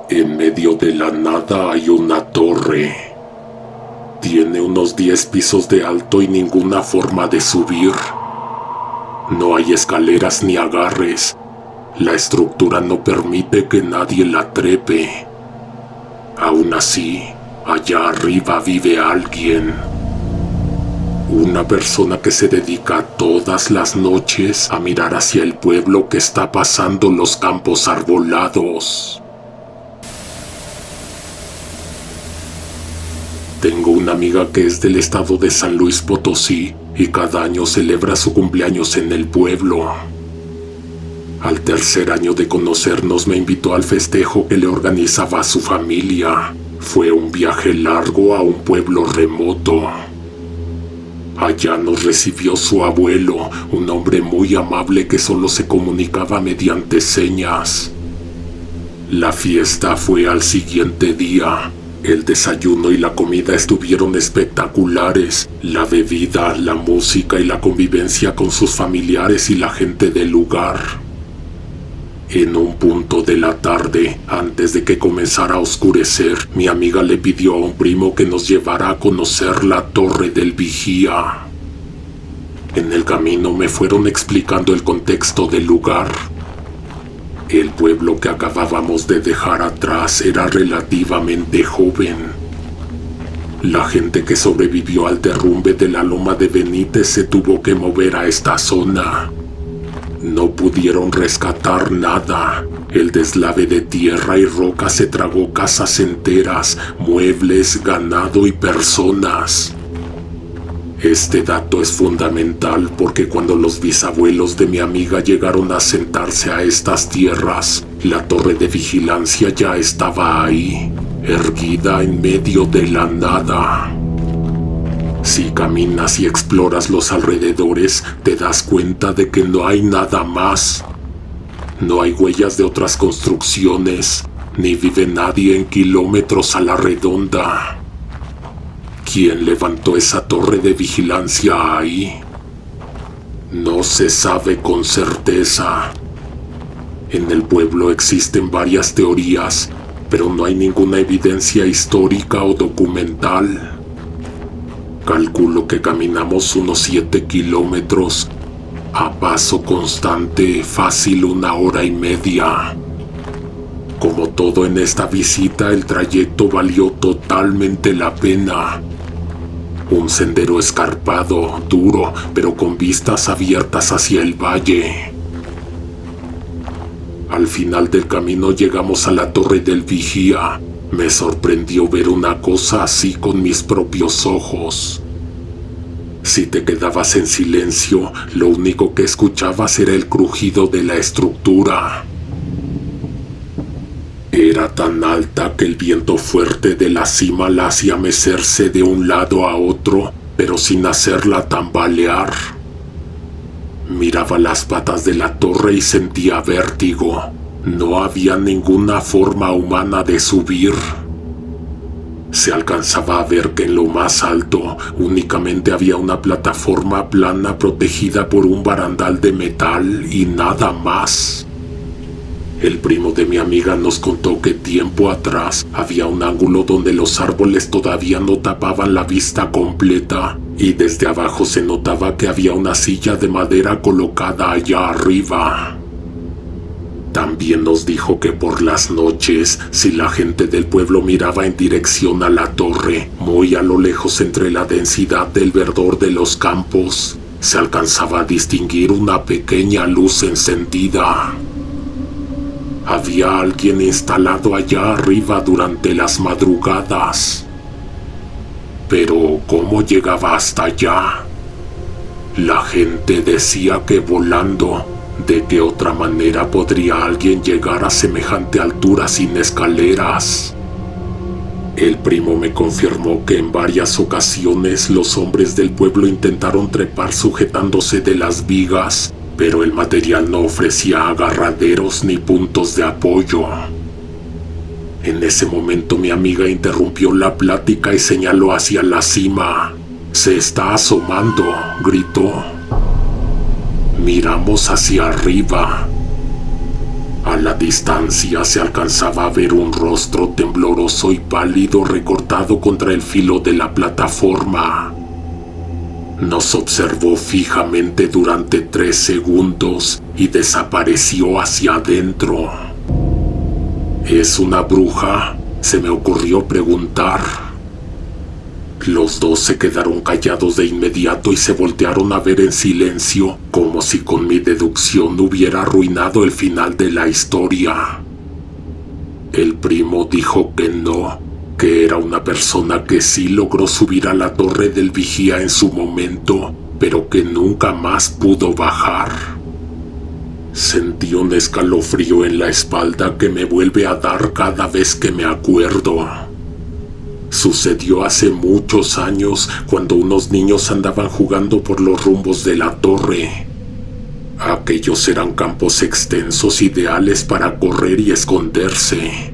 En medio de la nada hay una torre. Tiene unos 10 pisos de alto y ninguna forma de subir. No hay escaleras ni agarres. La estructura no permite que nadie la trepe. Aún así, allá arriba vive alguien. Una persona que se dedica todas las noches a mirar hacia el pueblo que está pasando los campos arbolados. Tengo una amiga que es del estado de San Luis Potosí y cada año celebra su cumpleaños en el pueblo. Al tercer año de conocernos me invitó al festejo que le organizaba a su familia. Fue un viaje largo a un pueblo remoto. Allá nos recibió su abuelo, un hombre muy amable que solo se comunicaba mediante señas. La fiesta fue al siguiente día. El desayuno y la comida estuvieron espectaculares. La bebida, la música y la convivencia con sus familiares y la gente del lugar. En un punto de la tarde, antes de que comenzara a oscurecer, mi amiga le pidió a un primo que nos llevara a conocer la Torre del Vigía. En el camino me fueron explicando el contexto del lugar. El pueblo que acabábamos de dejar atrás era relativamente joven. La gente que sobrevivió al derrumbe de la Loma de Benítez se tuvo que mover a esta zona. No pudieron rescatar nada. El deslave de tierra y roca se tragó casas enteras, muebles, ganado y personas. Este dato es fundamental porque cuando los bisabuelos de mi amiga llegaron a sentarse a estas tierras, la torre de vigilancia ya estaba ahí, erguida en medio de la nada. Si caminas y exploras los alrededores, te das cuenta de que no hay nada más. No hay huellas de otras construcciones, ni vive nadie en kilómetros a la redonda. ¿Quién levantó esa torre de vigilancia ahí? No se sabe con certeza. En el pueblo existen varias teorías, pero no hay ninguna evidencia histórica o documental. Calculo que caminamos unos 7 kilómetros, a paso constante, fácil 1 hora y media. Como todo en esta visita, el trayecto valió totalmente la pena. Un sendero escarpado, duro, pero con vistas abiertas hacia el valle. Al final del camino llegamos a la Torre del Vigía. Me sorprendió ver una cosa así con mis propios ojos. Si te quedabas en silencio, lo único que escuchabas era el crujido de la estructura. Era tan alta que el viento fuerte de la cima la hacía mecerse de un lado a otro, pero sin hacerla tambalear. Miraba las patas de la torre y sentía vértigo. No había ninguna forma humana de subir. Se alcanzaba a ver que en lo más alto únicamente había una plataforma plana protegida por un barandal de metal y nada más. El primo de mi amiga nos contó que tiempo atrás había un ángulo donde los árboles todavía no tapaban la vista completa y desde abajo se notaba que había una silla de madera colocada allá arriba. También nos dijo que por las noches, si la gente del pueblo miraba en dirección a la torre, muy a lo lejos entre la densidad del verdor de los campos, se alcanzaba a distinguir una pequeña luz encendida. Había alguien instalado allá arriba durante las madrugadas. Pero, ¿cómo llegaba hasta allá? La gente decía que volando. ¿De qué otra manera podría alguien llegar a semejante altura sin escaleras? El primo me confirmó que en varias ocasiones los hombres del pueblo intentaron trepar sujetándose de las vigas, pero el material no ofrecía agarraderos ni puntos de apoyo. En ese momento mi amiga interrumpió la plática y señaló hacia la cima. «Se está asomando», gritó. Miramos hacia arriba. A la la distancia se alcanzaba a ver un rostro tembloroso y pálido recortado contra el filo de la plataforma. Nos observó fijamente durante 3 segundos y desapareció hacia adentro. ¿Es una bruja?, se me ocurrió preguntar. Los dos se quedaron callados de inmediato y se voltearon a ver en silencio, como si con mi deducción hubiera arruinado el final de la historia. El primo dijo que no, que era una persona que sí logró subir a la torre del vigía en su momento, pero que nunca más pudo bajar. Sentí un escalofrío en la espalda que me vuelve a dar cada vez que me acuerdo. Sucedió hace muchos años, cuando unos niños andaban jugando por los rumbos de la torre. Aquellos eran campos extensos ideales para correr y esconderse.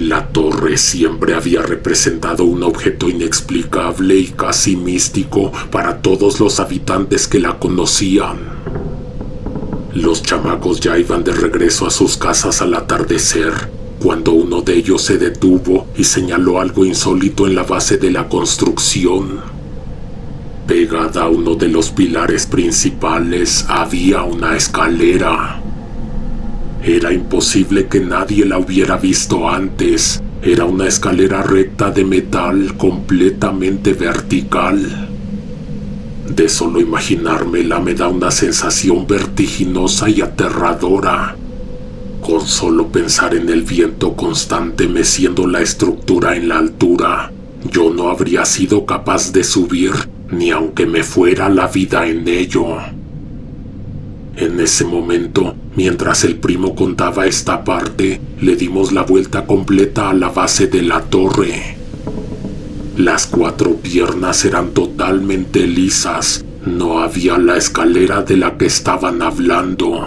La torre siempre había representado un objeto inexplicable y casi místico para todos los habitantes que la conocían. Los chamacos ya iban de regreso a sus casas al atardecer, cuando uno de ellos se detuvo y señaló algo insólito en la base de la construcción. Pegada a uno de los pilares principales había una escalera. Era imposible que nadie la hubiera visto antes. Era una escalera recta de metal completamente vertical. De solo imaginármela me da una sensación vertiginosa y aterradora. Con solo pensar en el viento constante meciendo la estructura en la altura, yo no habría sido capaz de subir, ni aunque me fuera la vida en ello. En ese momento, mientras el primo contaba esta parte, le dimos la vuelta completa a la base de la torre. Las 4 piernas eran totalmente lisas, no había la escalera de la que estaban hablando.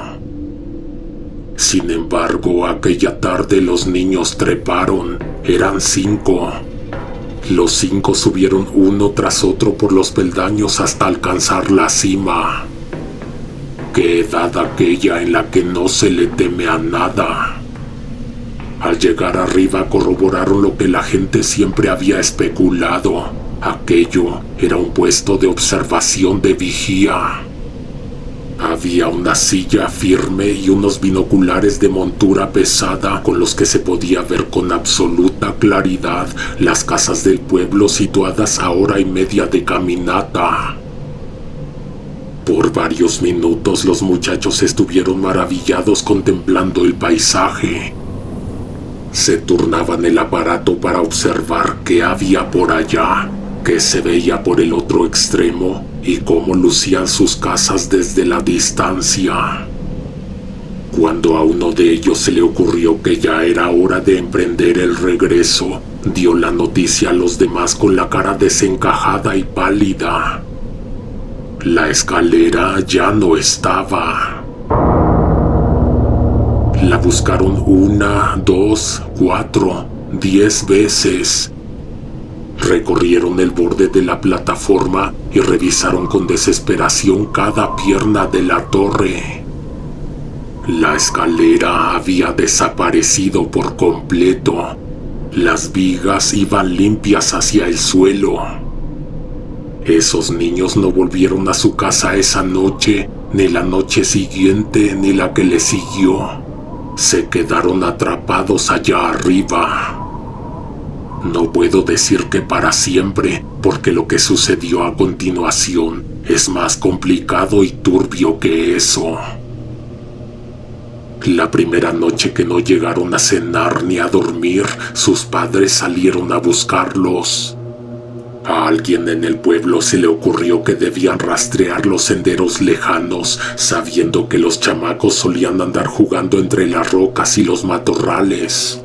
Sin embargo, aquella tarde los niños treparon. Eran 5. Los 5 subieron uno tras otro por los peldaños hasta alcanzar la cima. Qué edad aquella en la que no se le teme a nada. Al llegar arriba corroboraron lo que la gente siempre había especulado. Aquello era un puesto de observación de vigía. Había una silla firme y unos binoculares de montura pesada con los que se podía ver con absoluta claridad las casas del pueblo situadas a 1:30 de caminata. Por varios minutos los muchachos estuvieron maravillados contemplando el paisaje. Se turnaban el aparato para observar qué había por allá, qué se veía por el otro extremo y cómo lucían sus casas desde la distancia. Cuando a uno de ellos se le ocurrió que ya era hora de emprender el regreso, dio la noticia a los demás con la cara desencajada y pálida. La escalera ya no estaba. La buscaron 1, 2, 4, 10 veces. Recorrieron el borde de la plataforma y revisaron con desesperación cada pierna de la torre. La escalera había desaparecido por completo. Las vigas iban limpias hacia el suelo. Esos niños no volvieron a su casa esa noche, ni la noche siguiente, ni la que le siguió. Se quedaron atrapados allá arriba. No puedo decir que para siempre, porque lo que sucedió a continuación es más complicado y turbio que eso. La primera noche que no llegaron a cenar ni a dormir, sus padres salieron a buscarlos. A alguien en el pueblo se le ocurrió que debían rastrear los senderos lejanos, sabiendo que los chamacos solían andar jugando entre las rocas y los matorrales.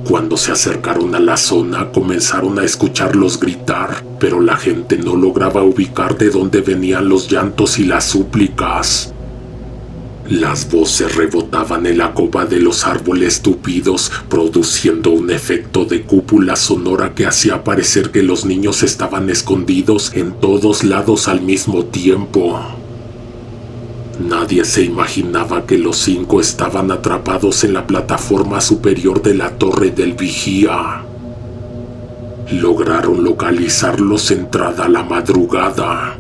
Cuando se acercaron a la zona, comenzaron a escucharlos gritar, pero la gente no lograba ubicar de dónde venían los llantos y las súplicas. Las voces rebotaban en la copa de los árboles tupidos, produciendo un efecto de cúpula sonora que hacía parecer que los niños estaban escondidos en todos lados al mismo tiempo. Nadie se imaginaba que los 5 estaban atrapados en la plataforma superior de la torre del vigía. Lograron localizarlos entrada la madrugada.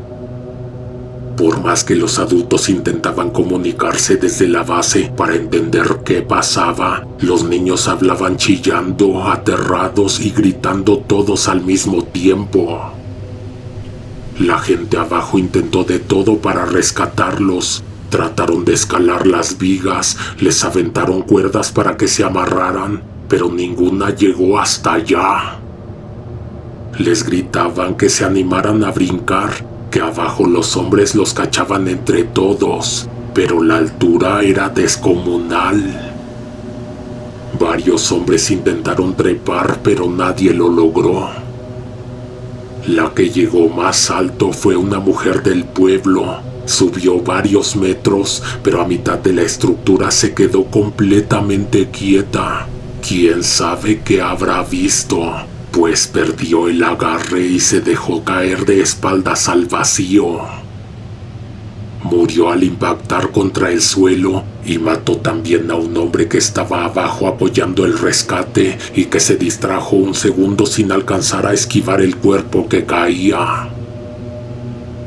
Por más que los adultos intentaban comunicarse desde la base para entender qué pasaba, los niños hablaban chillando, aterrados y gritando todos al mismo tiempo. La gente abajo intentó de todo para rescatarlos. Trataron de escalar las vigas, les aventaron cuerdas para que se amarraran, pero ninguna llegó hasta allá. Les gritaban que se animaran a brincar, que abajo los hombres los cachaban entre todos, pero la altura era descomunal. Varios hombres intentaron trepar, pero nadie lo logró. La que llegó más alto fue una mujer del pueblo. Subió varios metros, pero a mitad de la estructura se quedó completamente quieta. ¿Quién sabe qué habrá visto? Pues perdió el agarre y se dejó caer de espaldas al vacío. Murió al impactar contra el suelo y mató también a un hombre que estaba abajo apoyando el rescate y que se distrajo un segundo sin alcanzar a esquivar el cuerpo que caía.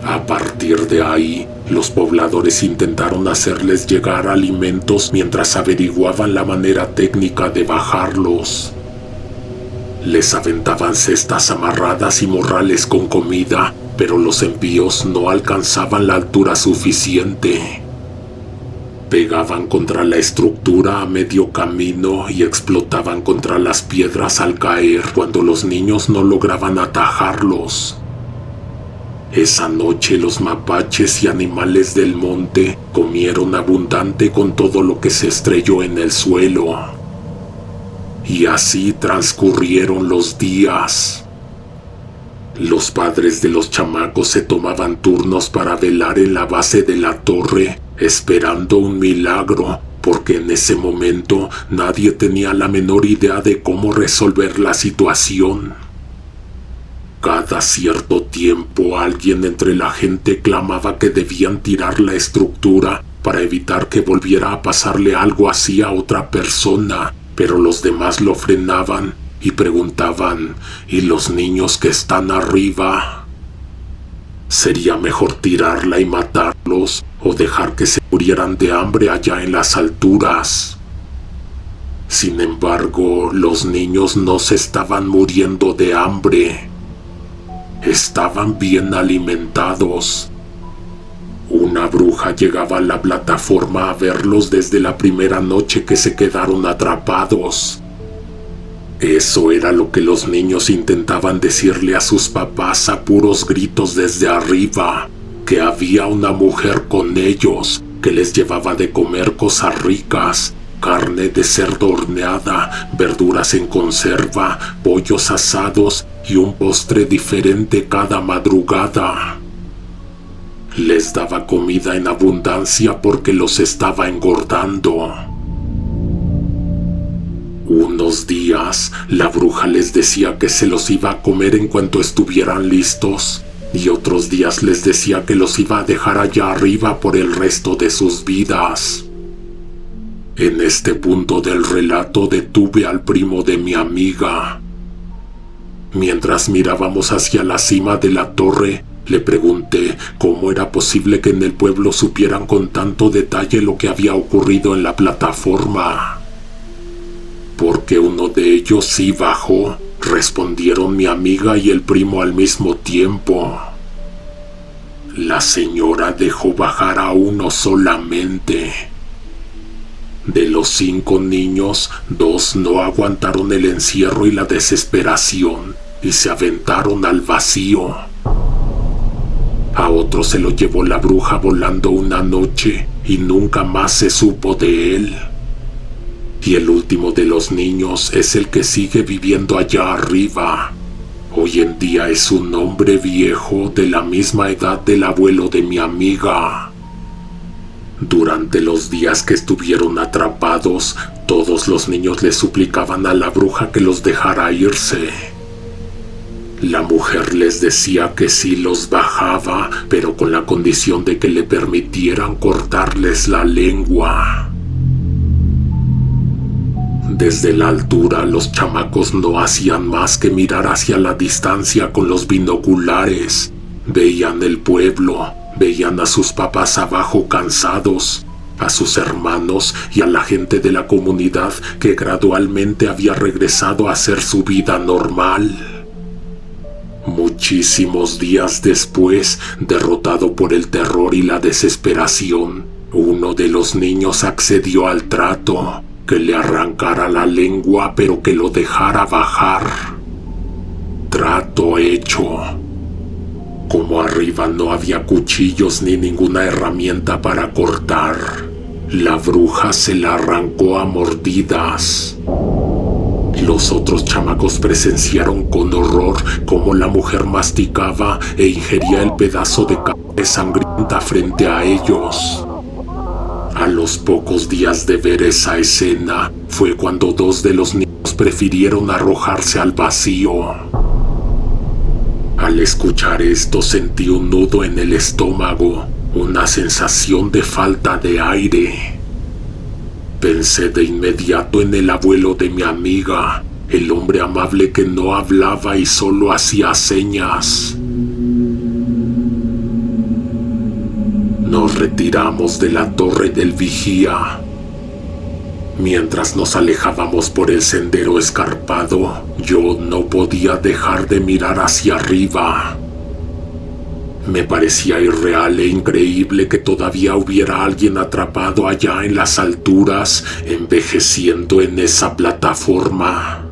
A partir de ahí, los pobladores intentaron hacerles llegar alimentos mientras averiguaban la manera técnica de bajarlos. Les aventaban cestas amarradas y morrales con comida, pero los envíos no alcanzaban la altura suficiente. Pegaban contra la estructura a medio camino y explotaban contra las piedras al caer cuando los niños no lograban atajarlos. Esa noche los mapaches y animales del monte comieron abundante con todo lo que se estrelló en el suelo. Y así transcurrieron los días. Los padres de los chamacos se tomaban turnos para velar en la base de la torre, esperando un milagro, porque en ese momento nadie tenía la menor idea de cómo resolver la situación. Cada cierto tiempo alguien entre la gente clamaba que debían tirar la estructura para evitar que volviera a pasarle algo así a otra persona, pero los demás lo frenaban y preguntaban: ¿y los niños que están arriba? ¿Sería mejor tirarla y matarlos o dejar que se murieran de hambre allá en las alturas? Sin embargo, los niños no se estaban muriendo de hambre. Estaban bien alimentados. Una bruja llegaba a la plataforma a verlos desde la primera noche que se quedaron atrapados. Eso era lo que los niños intentaban decirle a sus papás a puros gritos desde arriba, que había una mujer con ellos que les llevaba de comer cosas ricas, carne de cerdo horneada, verduras en conserva, pollos asados y un postre diferente cada madrugada. Les daba comida en abundancia porque los estaba engordando. Unos días, la bruja les decía que se los iba a comer en cuanto estuvieran listos, y otros días les decía que los iba a dejar allá arriba por el resto de sus vidas. En este punto del relato detuve al primo de mi amiga. Mientras mirábamos hacia la cima de la torre, le pregunté cómo era posible que en el pueblo supieran con tanto detalle lo que había ocurrido en la plataforma. «Porque uno de ellos sí bajó», respondieron mi amiga y el primo al mismo tiempo. La señora dejó bajar a uno solamente. De los 5 niños, 2 no aguantaron el encierro y la desesperación y se aventaron al vacío. A otro se lo llevó la bruja volando una noche y nunca más se supo de él. Y el último de los niños es el que sigue viviendo allá arriba. Hoy en día es un hombre viejo de la misma edad del abuelo de mi amiga. Durante los días que estuvieron atrapados, todos los niños le suplicaban a la bruja que los dejara irse. La mujer les decía que sí los bajaba, pero con la condición de que le permitieran cortarles la lengua. Desde la altura, los chamacos no hacían más que mirar hacia la distancia con los binoculares. Veían el pueblo, veían a sus papás abajo cansados, a sus hermanos y a la gente de la comunidad que gradualmente había regresado a hacer su vida normal. Muchísimos días después, derrotado por el terror y la desesperación, uno de los niños accedió al trato, que le arrancara la lengua pero que lo dejara bajar. Trato hecho. Como arriba no había cuchillos ni ninguna herramienta para cortar, la bruja se la arrancó a mordidas. Los otros chamacos presenciaron con horror cómo la mujer masticaba e ingería el pedazo de carne sangrienta frente a ellos. A los pocos días de ver esa escena, fue cuando dos de los niños prefirieron arrojarse al vacío. Al escuchar esto sentí un nudo en el estómago, una sensación de falta de aire. Pensé de inmediato en el abuelo de mi amiga, el hombre amable que no hablaba y solo hacía señas. Nos retiramos de la torre del vigía. Mientras nos alejábamos por el sendero escarpado, yo no podía dejar de mirar hacia arriba. Me parecía irreal e increíble que todavía hubiera alguien atrapado allá en las alturas, envejeciendo en esa plataforma.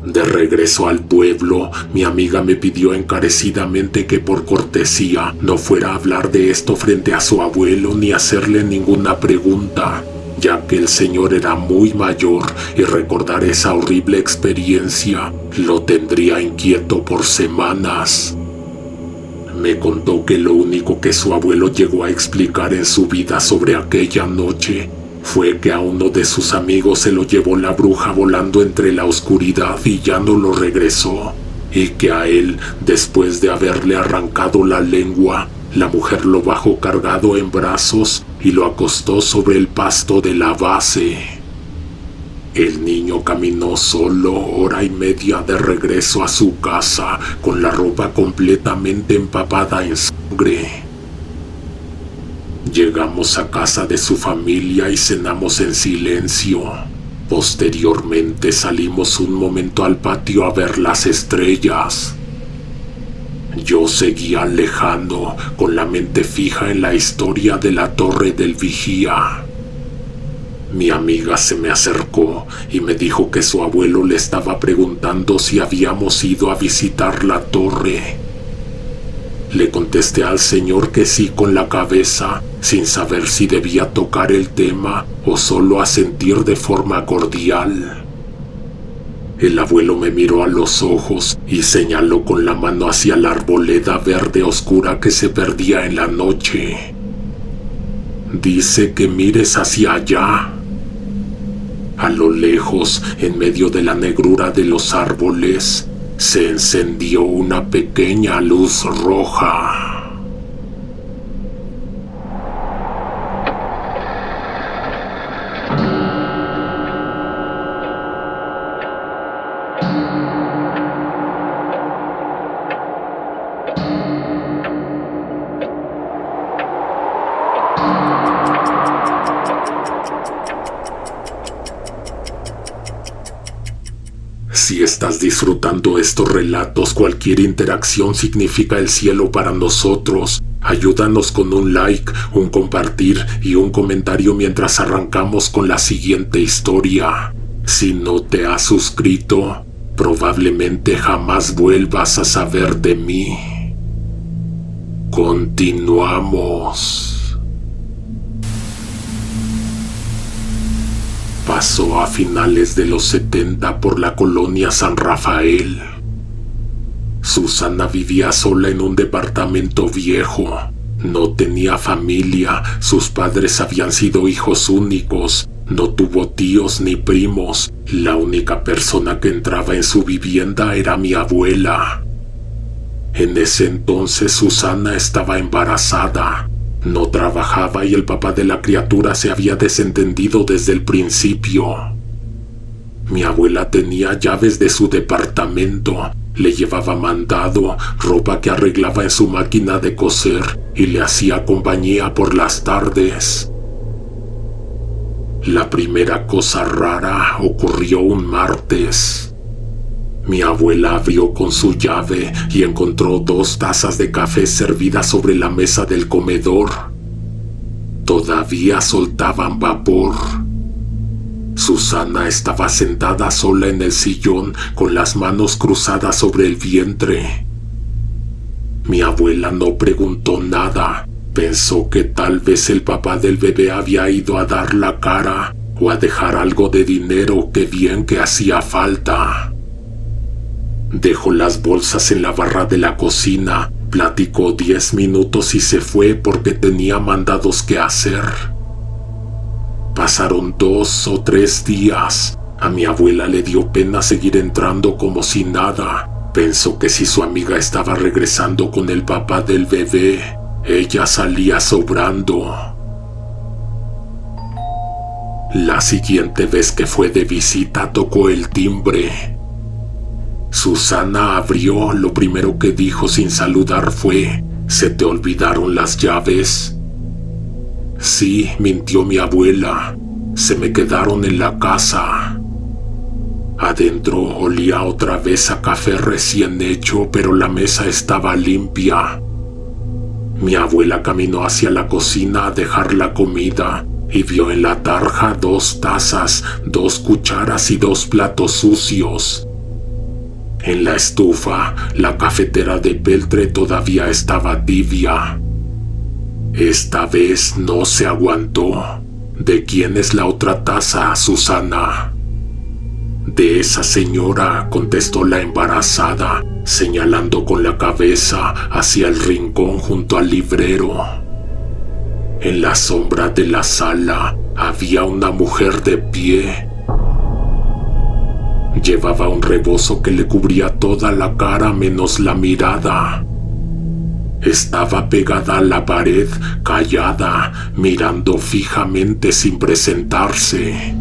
De regreso al pueblo, mi amiga me pidió encarecidamente que por cortesía no fuera a hablar de esto frente a su abuelo ni hacerle ninguna pregunta, ya que el señor era muy mayor y recordar esa horrible experiencia lo tendría inquieto por semanas. Me contó que lo único que su abuelo llegó a explicar en su vida sobre aquella noche fue que a uno de sus amigos se lo llevó la bruja volando entre la oscuridad y ya no lo regresó, y que a él, después de haberle arrancado la lengua, la mujer lo bajó cargado en brazos y lo acostó sobre el pasto de la base. El niño caminó solo 1.5 horas de regreso a su casa con la ropa completamente empapada en sangre. Llegamos a casa de su familia y cenamos en silencio. Posteriormente salimos un momento al patio a ver las estrellas. Yo seguía lejano, con la mente fija en la historia de la torre del vigía. Mi amiga se me acercó y me dijo que su abuelo le estaba preguntando si habíamos ido a visitar la torre. Le contesté al señor que sí con la cabeza, sin saber si debía tocar el tema o solo asentir de forma cordial. El abuelo me miró a los ojos y señaló con la mano hacia la arboleda verde oscura que se perdía en la noche. Dice que mires hacia allá. A lo lejos, en medio de la negrura de los árboles, se encendió una pequeña luz roja. Si estás disfrutando estos relatos, cualquier interacción significa el cielo para nosotros. Ayúdanos con un like, un compartir y un comentario mientras arrancamos con la siguiente historia. Si no te has suscrito, probablemente jamás vuelvas a saber de mí. Continuamos. Pasó a finales de los 70 por la colonia San Rafael. Susana vivía sola en un departamento viejo. No tenía familia, sus padres habían sido hijos únicos, No tuvo tíos ni primos. La única persona que entraba en su vivienda era mi abuela. En ese entonces Susana estaba embarazada. No trabajaba y el papá de la criatura se había desentendido desde el principio. Mi abuela tenía llaves de su departamento, le llevaba mandado, ropa que arreglaba en su máquina de coser y le hacía compañía por las tardes. La primera cosa rara ocurrió un martes. Mi abuela abrió con su llave y encontró 2 tazas de café servidas sobre la mesa del comedor. Todavía soltaban vapor. Susana estaba sentada sola en el sillón con las manos cruzadas sobre el vientre. Mi abuela no preguntó nada. Pensó que tal vez el papá del bebé había ido a dar la cara o a dejar algo de dinero que bien que hacía falta. Dejó las bolsas en la barra de la cocina, platicó 10 minutos y se fue porque tenía mandados que hacer. Pasaron 2 o 3 días. A mi abuela le dio pena seguir entrando como si nada. Pensó que si su amiga estaba regresando con el papá del bebé, ella salía sobrando. La siguiente vez que fue de visita tocó el timbre. Susana abrió. Lo primero que dijo sin saludar fue: ¿se te olvidaron las llaves? Sí, mintió mi abuela. Se me quedaron en la casa. Adentro olía otra vez a café recién hecho, pero la mesa estaba limpia. Mi abuela caminó hacia la cocina a dejar la comida y vio en la tarja 2 tazas, 2 cucharas y 2 platos sucios. En la estufa, la cafetera de peltre todavía estaba tibia. Esta vez no se aguantó. ¿De quién es la otra taza, Susana? De esa señora, contestó la embarazada, señalando con la cabeza hacia el rincón junto al librero. En la sombra de la sala había una mujer de pie. Llevaba un rebozo que le cubría toda la cara menos la mirada. Estaba pegada a la pared, callada, mirando fijamente sin presentarse.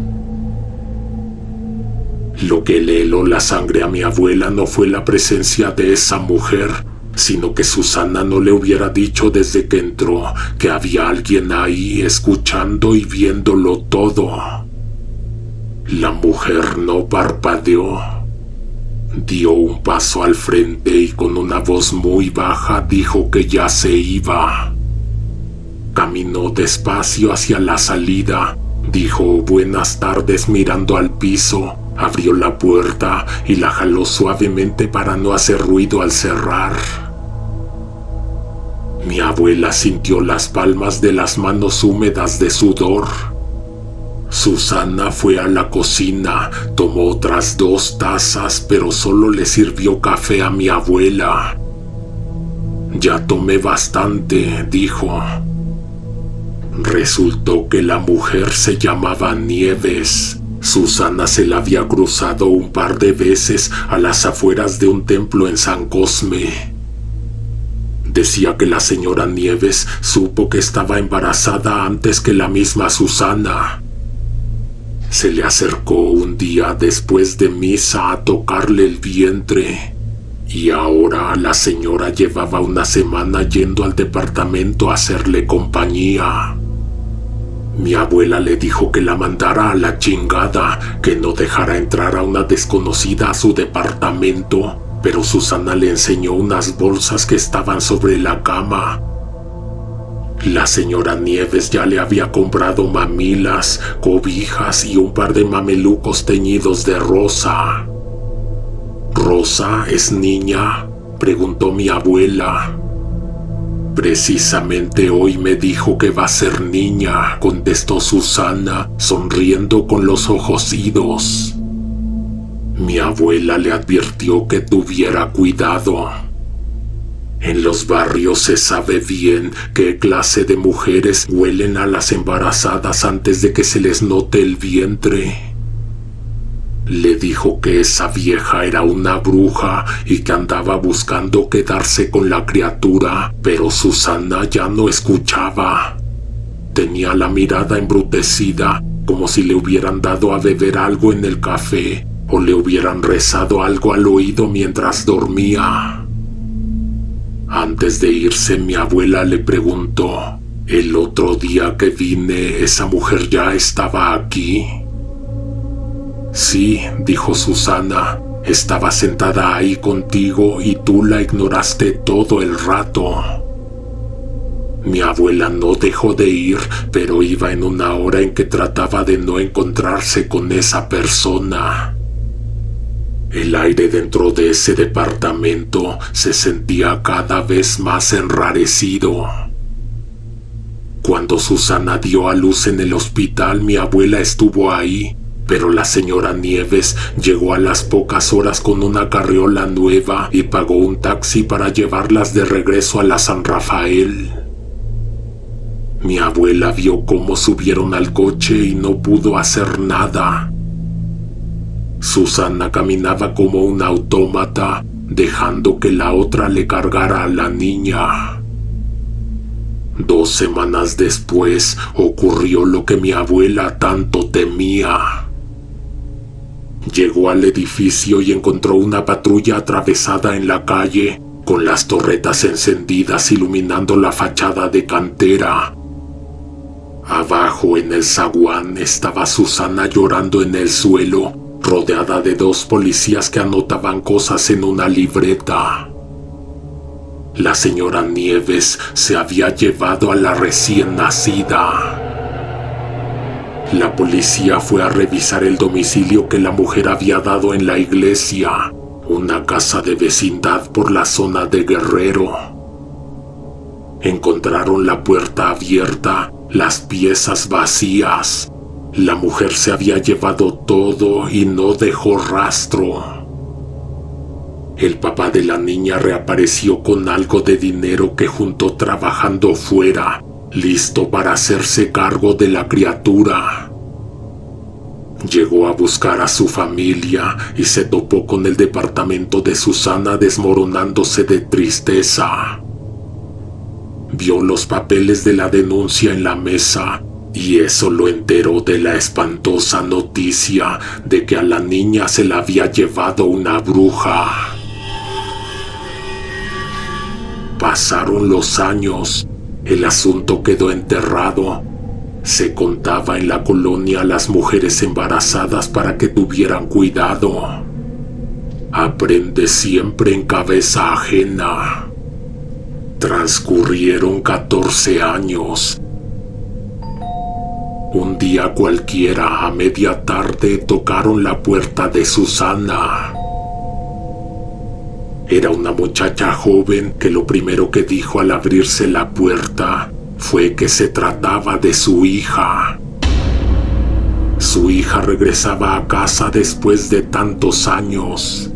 Lo que le heló la sangre a mi abuela no fue la presencia de esa mujer, sino que Susana no le hubiera dicho desde que entró que había alguien ahí escuchando y viéndolo todo. La mujer no parpadeó. Dio un paso al frente y con una voz muy baja dijo que ya se iba. Caminó despacio hacia la salida, dijo buenas tardes mirando al piso, abrió la puerta y la jaló suavemente para no hacer ruido al cerrar. Mi abuela sintió las palmas de las manos húmedas de sudor. Susana fue a la cocina, tomó otras 2 tazas, pero solo le sirvió café a mi abuela. Ya tomé bastante, dijo. Resultó que la mujer se llamaba Nieves. Susana se la había cruzado un par de veces a las afueras de un templo en San Cosme. Decía que la señora Nieves supo que estaba embarazada antes que la misma Susana. Se le acercó un día después de misa a tocarle el vientre, y ahora la señora llevaba una semana yendo al departamento a hacerle compañía. Mi abuela le dijo que la mandara a la chingada, que no dejara entrar a una desconocida a su departamento, pero Susana le enseñó unas bolsas que estaban sobre la cama. La señora Nieves ya le había comprado mamilas, cobijas y un par de mamelucos teñidos de rosa. ¿Rosa es niña?, preguntó mi abuela. Precisamente hoy me dijo que va a ser niña, contestó Susana, sonriendo con los ojos idos. Mi abuela le advirtió que tuviera cuidado. En los barrios se sabe bien qué clase de mujeres huelen a las embarazadas antes de que se les note el vientre. Le dijo que esa vieja era una bruja y que andaba buscando quedarse con la criatura, pero Susana ya no escuchaba. Tenía la mirada embrutecida, como si le hubieran dado a beber algo en el café o le hubieran rezado algo al oído mientras dormía. Antes de irse, mi abuela le preguntó: «¿El otro día que vine, esa mujer ya estaba aquí?» «Sí», dijo Susana, «estaba sentada ahí contigo y tú la ignoraste todo el rato». Mi abuela no dejó de ir, pero iba en una hora en que trataba de no encontrarse con esa persona. El aire dentro de ese departamento se sentía cada vez más enrarecido. Cuando Susana dio a luz en el hospital, mi abuela estuvo ahí, pero la señora Nieves llegó a las pocas horas con una carriola nueva y pagó un taxi para llevarlas de regreso a la San Rafael. Mi abuela vio cómo subieron al coche y no pudo hacer nada. Susana caminaba como un autómata, dejando que la otra le cargara a la niña. 2 semanas después ocurrió lo que mi abuela tanto temía. Llegó al edificio y encontró una patrulla atravesada en la calle, con las torretas encendidas iluminando la fachada de cantera. Abajo en el zaguán estaba Susana llorando en el suelo, rodeada de 2 policías que anotaban cosas en una libreta. La señora Nieves se había llevado a la recién nacida. La policía fue a revisar el domicilio que la mujer había dado en la iglesia, una casa de vecindad por la zona de Guerrero. Encontraron la puerta abierta, las piezas vacías. La mujer se había llevado todo y no dejó rastro. El papá de la niña reapareció con algo de dinero que juntó trabajando fuera, listo para hacerse cargo de la criatura. Llegó a buscar a su familia y se topó con el departamento de Susana desmoronándose de tristeza. Vio los papeles de la denuncia en la mesa y eso lo enteró de la espantosa noticia de que a la niña se la había llevado una bruja. Pasaron los años, el asunto quedó enterrado. Se contaba en la colonia a las mujeres embarazadas para que tuvieran cuidado. Aprende siempre en cabeza ajena. Transcurrieron 14 años. Un día cualquiera, a media tarde, tocaron la puerta de Susana. Era una muchacha joven que lo primero que dijo al abrirse la puerta fue que se trataba de su hija. Su hija regresaba a casa después de tantos años.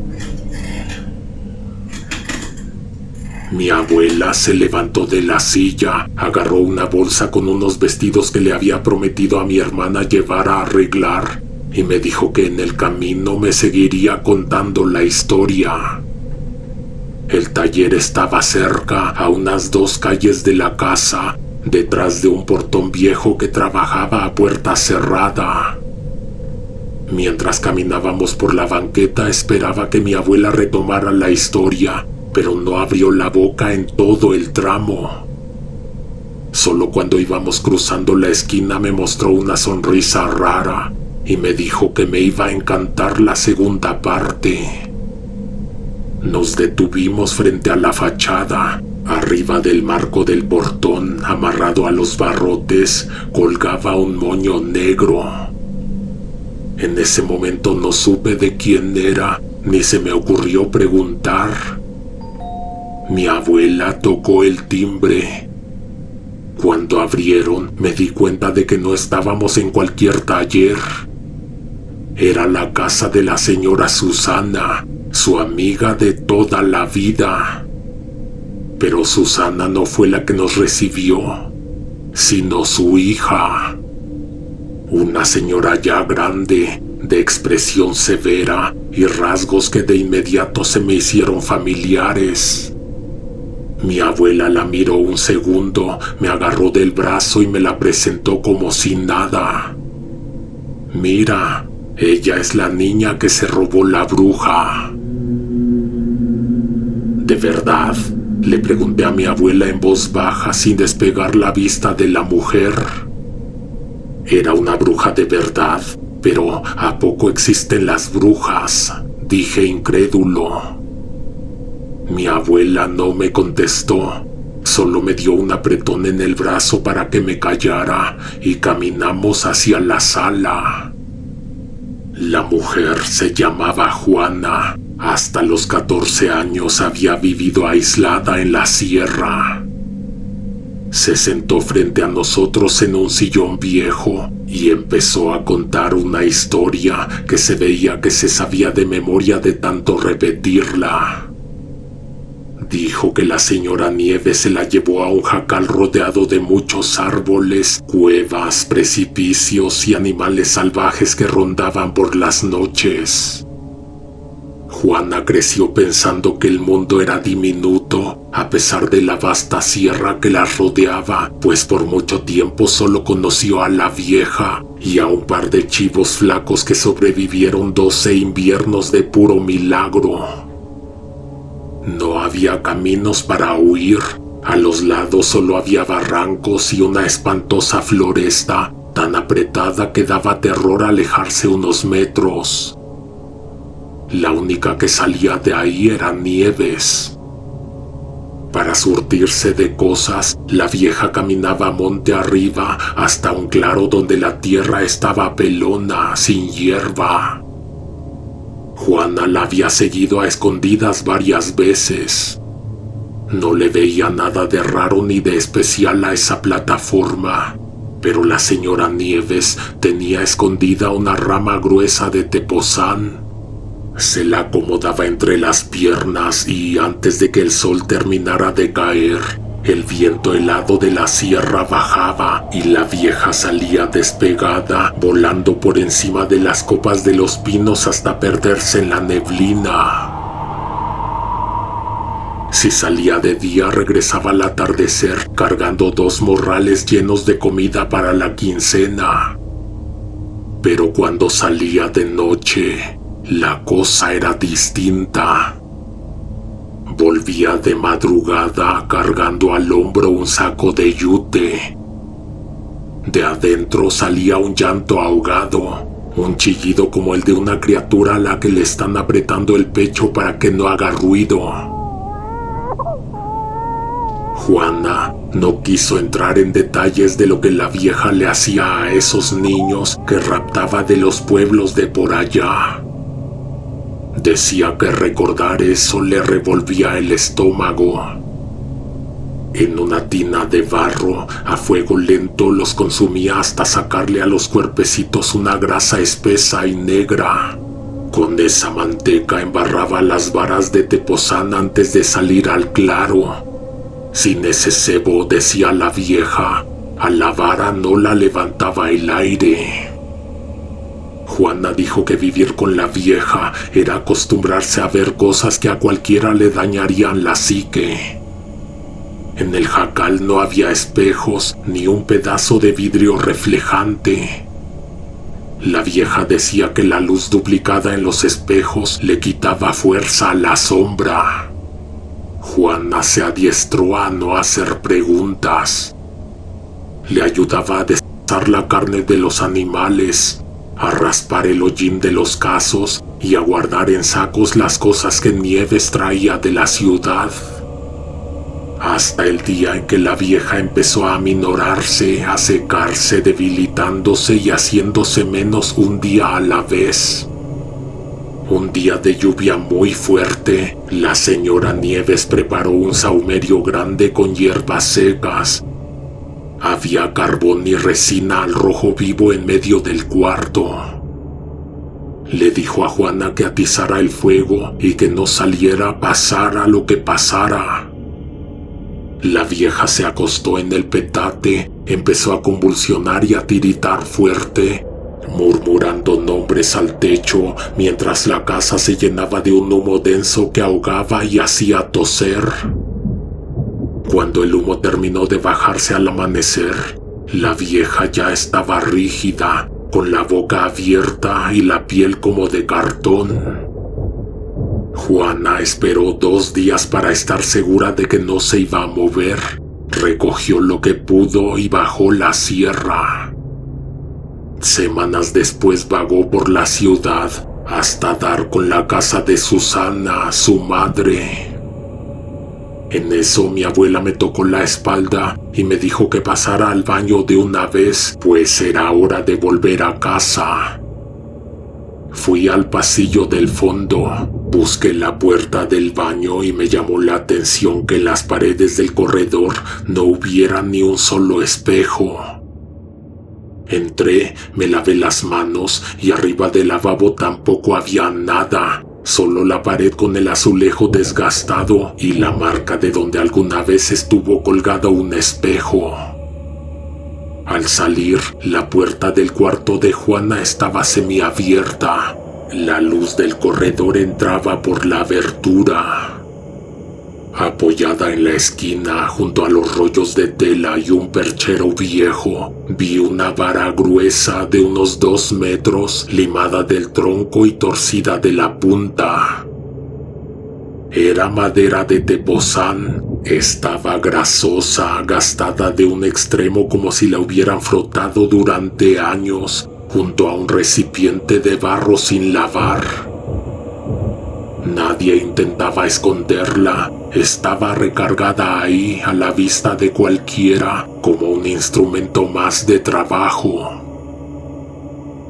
Mi abuela se levantó de la silla, agarró una bolsa con unos vestidos que le había prometido a mi hermana llevar a arreglar y me dijo que en el camino me seguiría contando la historia. El taller estaba cerca, a unas 2 calles de la casa, detrás de un portón viejo que trabajaba a puerta cerrada. Mientras caminábamos por la banqueta, esperaba que mi abuela retomara la historia, pero no abrió la boca en todo el tramo. Solo cuando íbamos cruzando la esquina me mostró una sonrisa rara y me dijo que me iba a encantar la segunda parte. Nos detuvimos frente a la fachada. Arriba del marco del portón, amarrado a los barrotes, colgaba un moño negro. En ese momento no supe de quién era, ni se me ocurrió preguntar. Mi abuela tocó el timbre. Cuando abrieron, me di cuenta de que no estábamos en cualquier taller. Era la casa de la señora Susana, su amiga de toda la vida. Pero Susana no fue la que nos recibió, sino su hija. Una señora ya grande, de expresión severa y rasgos que de inmediato se me hicieron familiares. Mi abuela la miró un segundo, me agarró del brazo y me la presentó como si nada. Mira, ella es la niña que se robó la bruja. ¿De verdad? Le pregunté a mi abuela en voz baja sin despegar la vista de la mujer. Era una bruja de verdad, pero ¿a poco existen las brujas?, dije incrédulo. Mi abuela no me contestó, solo me dio un apretón en el brazo para que me callara y caminamos hacia la sala. La mujer se llamaba Juana. Hasta los 14 años había vivido aislada en la sierra. Se sentó frente a nosotros en un sillón viejo y empezó a contar una historia que se veía que se sabía de memoria de tanto repetirla. Dijo que la señora Nieves se la llevó a un jacal rodeado de muchos árboles, cuevas, precipicios y animales salvajes que rondaban por las noches. Juana creció pensando que el mundo era diminuto, a pesar de la vasta sierra que la rodeaba, pues por mucho tiempo solo conoció a la vieja y a un par de chivos flacos que sobrevivieron 12 inviernos de puro milagro. No había caminos para huir, a los lados solo había barrancos y una espantosa floresta tan apretada que daba terror alejarse unos metros. La única que salía de ahí era Nieves. Para surtirse de cosas, la vieja caminaba monte arriba hasta un claro donde la tierra estaba pelona, sin hierba. Juana la había seguido a escondidas varias veces. No le veía nada de raro ni de especial a esa plataforma, pero la señora Nieves tenía escondida una rama gruesa de tepozán. Se la acomodaba entre las piernas y antes de que el sol terminara de caer, el viento helado de la sierra bajaba y la vieja salía despegada, volando por encima de las copas de los pinos hasta perderse en la neblina. Si salía de día, regresaba al atardecer cargando 2 morrales llenos de comida para la quincena. Pero cuando salía de noche, la cosa era distinta. Volvía de madrugada cargando al hombro un saco de yute. De adentro salía un llanto ahogado, un chillido como el de una criatura a la que le están apretando el pecho para que no haga ruido. Juana no quiso entrar en detalles de lo que la vieja le hacía a esos niños que raptaba de los pueblos de por allá. Decía que recordar eso le revolvía el estómago. En una tina de barro, a fuego lento, los consumía hasta sacarle a los cuerpecitos una grasa espesa y negra. Con esa manteca embarraba las varas de tepozán antes de salir al claro. Sin ese cebo, decía la vieja, a la vara no la levantaba el aire. Juana dijo que vivir con la vieja era acostumbrarse a ver cosas que a cualquiera le dañarían la psique. En el jacal no había espejos ni un pedazo de vidrio reflejante. La vieja decía que la luz duplicada en los espejos le quitaba fuerza a la sombra. Juana se adiestró a no hacer preguntas. Le ayudaba a deshacer la carne de los animales, a raspar el hollín de los casos y a guardar en sacos las cosas que Nieves traía de la ciudad. Hasta el día en que la vieja empezó a aminorarse, a secarse, debilitándose y haciéndose menos un día a la vez. Un día de lluvia muy fuerte, la señora Nieves preparó un sahumerio grande con hierbas secas. Había carbón y resina al rojo vivo en medio del cuarto. Le dijo a Juana que atizara el fuego y que no saliera, pasara lo que pasara. La vieja se acostó en el petate, empezó a convulsionar y a tiritar fuerte, murmurando nombres al techo, mientras la casa se llenaba de un humo denso que ahogaba y hacía toser. Cuando el humo terminó de bajarse al amanecer, la vieja ya estaba rígida, con la boca abierta y la piel como de cartón. Juana esperó 2 días para estar segura de que no se iba a mover. Recogió lo que pudo y bajó la sierra. Semanas después vagó por la ciudad hasta dar con la casa de Susana, su madre. En eso mi abuela me tocó la espalda y me dijo que pasara al baño de una vez, pues era hora de volver a casa. Fui al pasillo del fondo, busqué la puerta del baño y me llamó la atención que en las paredes del corredor no hubiera ni un solo espejo. Entré, me lavé las manos y arriba del lavabo tampoco había nada, solo la pared con el azulejo desgastado y la marca de donde alguna vez estuvo colgado un espejo. Al salir, la puerta del cuarto de Juana estaba semiabierta. La luz del corredor entraba por la abertura. Apoyada en la esquina, junto a los rollos de tela y un perchero viejo, vi una vara gruesa de unos 2 metros, limada del tronco y torcida de la punta. Era madera de tepozán. Estaba grasosa, gastada de un extremo como si la hubieran frotado durante años, junto a un recipiente de barro sin lavar. Nadie intentaba esconderla. Estaba recargada ahí a la vista de cualquiera, como un instrumento más de trabajo.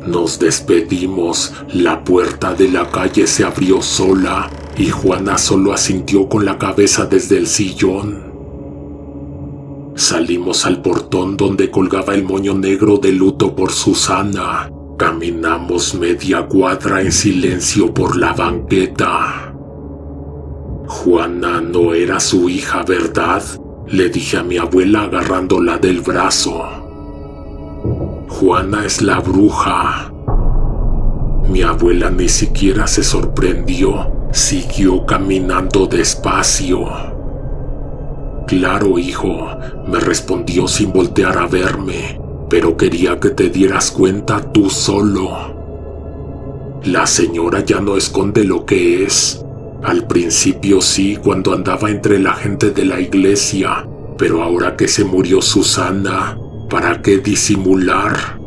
Nos despedimos, la puerta de la calle se abrió sola y Juana solo asintió con la cabeza desde el sillón. Salimos al portón donde colgaba el moño negro de luto por Susana. Caminamos media cuadra en silencio por la banqueta. Juana no era su hija, ¿verdad?, le dije a mi abuela agarrándola del brazo. Juana es la bruja. Mi abuela ni siquiera se sorprendió, siguió caminando despacio. Claro, hijo, me respondió sin voltear a verme, pero quería que te dieras cuenta tú solo. La señora ya no esconde lo que es. Al principio sí, cuando andaba entre la gente de la iglesia, pero ahora que se murió Susana, ¿para qué disimular?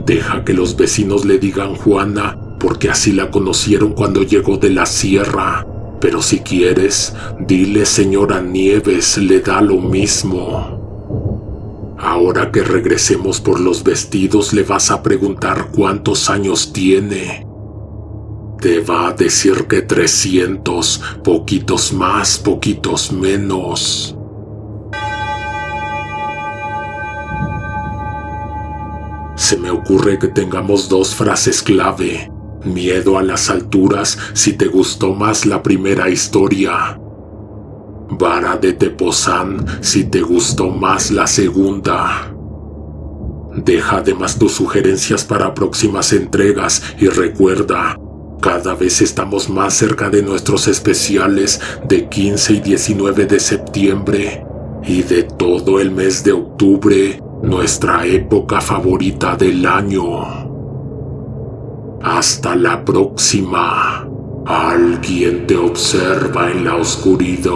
Deja que los vecinos le digan Juana, porque así la conocieron cuando llegó de la sierra. Pero si quieres, dile señora Nieves, le da lo mismo. Ahora que regresemos por los vestidos le vas a preguntar cuántos años tiene. Te va a decir que 300, poquitos más, poquitos menos. Se me ocurre que tengamos 2 frases clave. Miedo a las alturas si te gustó más la primera historia. Vara de tepozán si te gustó más la segunda. Deja además tus sugerencias para próximas entregas y recuerda, cada vez estamos más cerca de nuestros especiales de 15 y 19 de septiembre y de todo el mes de octubre, nuestra época favorita del año. Hasta la próxima. Alguien te observa en la oscuridad.